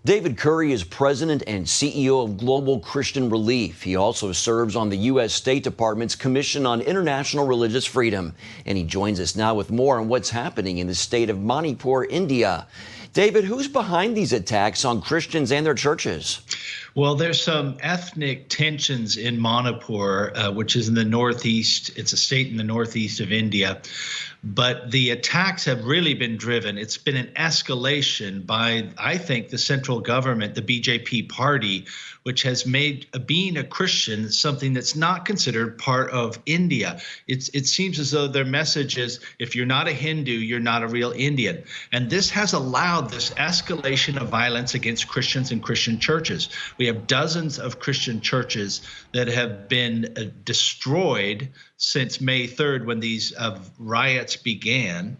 David Curry is president and CEO of Global Christian Relief. He also serves on the U.S. State Department's Commission on International Religious Freedom. And he joins us now with more on what's happening in the state of Manipur, India. David, who's behind these attacks on Christians and their churches? Well, there's some ethnic tensions in Manipur, which is in the northeast. It's a state in the northeast of India. But the attacks have really been driven. It's been an escalation by, I think, the central government, the BJP party, which has made being a Christian something that's not considered part of India. It seems as though their message is, if you're not a Hindu, you're not a real Indian. And this has allowed this escalation of violence against Christians and Christian churches. We have dozens of Christian churches that have been destroyed since May 3rd, when these riots began.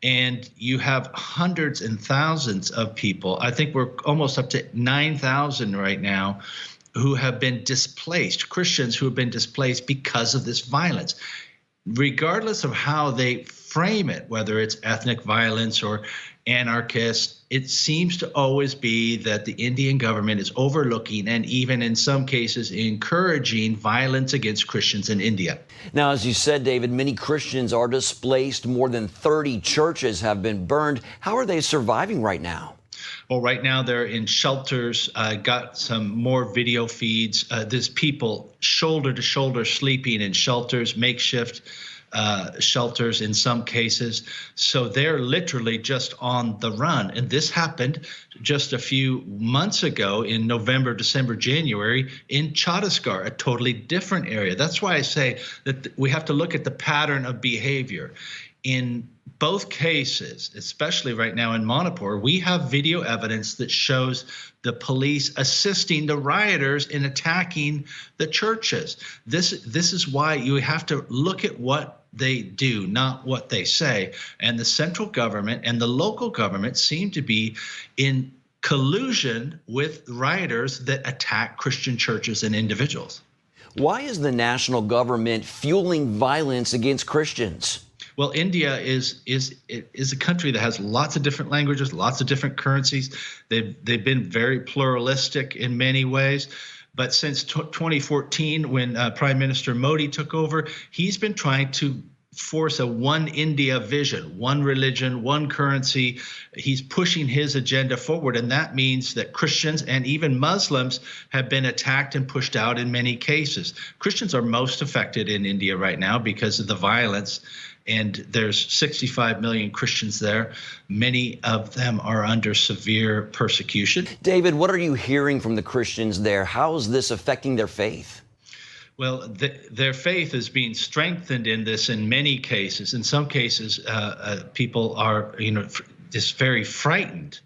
And you have hundreds and thousands of people, I think we're almost up to 9,000 right now, who have been displaced, Christians who have been displaced because of this violence. Regardless of how they frame it, whether it's ethnic violence or anarchist, it seems to always be that the Indian government is overlooking and even in some cases encouraging violence against Christians in India. Now, as you said, David, many Christians are displaced. More than 30 churches have been burned. How are they surviving right now? Well, right now they're in shelters. I got some more video feeds. There's people shoulder to shoulder sleeping in shelters, makeshift shelters in some cases. So they're literally just on the run. And this happened just a few months ago in November, December, January in Chhattisgarh, a totally different area. That's why I say that we have to look at the pattern of behavior. In both cases, especially right now in Manipur, we have video evidence that shows the police assisting the rioters in attacking the churches. This is why you have to look at what they do, not what they say. And the central government and the local government seem to be in collusion with rioters that attack Christian churches and individuals. Why is the national government fueling violence against Christians? Well, India is a country that has lots of different languages, lots of different currencies. They've been very pluralistic in many ways. But since 2014, when Prime Minister Modi took over, he's been trying to force a one India vision, one religion, one currency. He's pushing his agenda forward. And that means that Christians and even Muslims have been attacked and pushed out in many cases. Christians are most affected in India right now because of the violence. And there's 65 million Christians there. Many of them are under severe persecution. David, what are you hearing from the Christians there? How is this affecting their faith? Well, their faith is being strengthened in this in many cases. In some cases, people are, just very frightened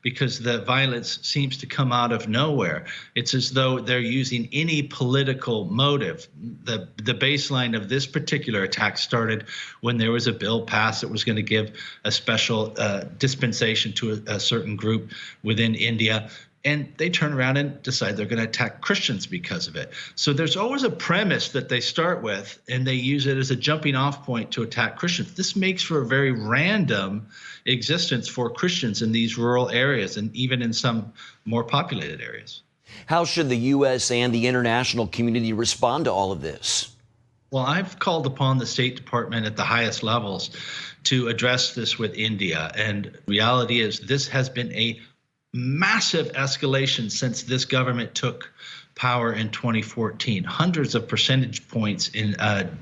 because the violence seems to come out of nowhere. It's as though they're using any political motive. The baseline of this particular attack started when there was a bill passed that was going to give a special dispensation to a certain group within India. And they turn around and decide they're going to attack Christians because of it. So there's always a premise that they start with, and they use it as a jumping off point to attack Christians. This makes for a very random existence for Christians in these rural areas and even in some more populated areas. How should the U.S. and the international community respond to all of this? Well, I've called upon the State Department at the highest levels to address this with India. And reality is this has been a massive escalation since this government took power in 2014. Hundreds of percentage points in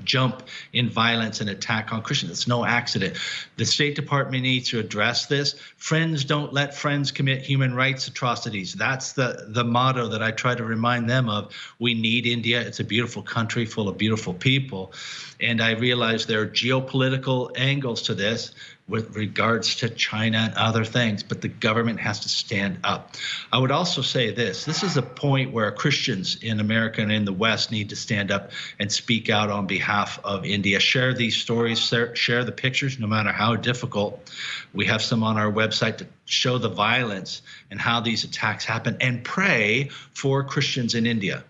jump in violence and attack on Christians. It's no accident. The State Department needs to address this. Friends don't let friends commit human rights atrocities. That's the motto that I try to remind them of. We need India. It's a beautiful country full of beautiful people. And I realize there are geopolitical angles to this with regards to China and other things, but the government has to stand up. I would also say this is a point where Christians in America and in the West need to stand up and speak out on behalf of India. Share these stories, share the pictures, no matter how difficult. We have some on our website to show the violence and how these attacks happen, and pray for Christians in India.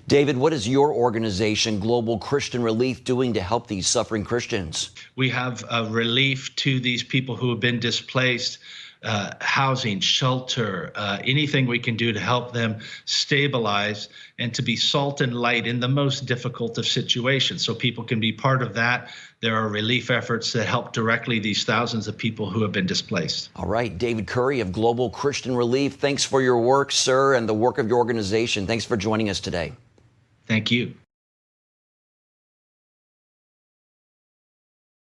David, what is your organization, Global Christian Relief, doing to help these suffering Christians? We have relief to these people who have been displaced. housing, shelter, anything we can do to help them stabilize and to be salt and light in the most difficult of situations. So people can be part of that. There are relief efforts that help directly these thousands of people who have been displaced. All right, David Curry of Global Christian Relief, thanks for your work, sir, and the work of your organization. Thanks for joining us today. Thank you.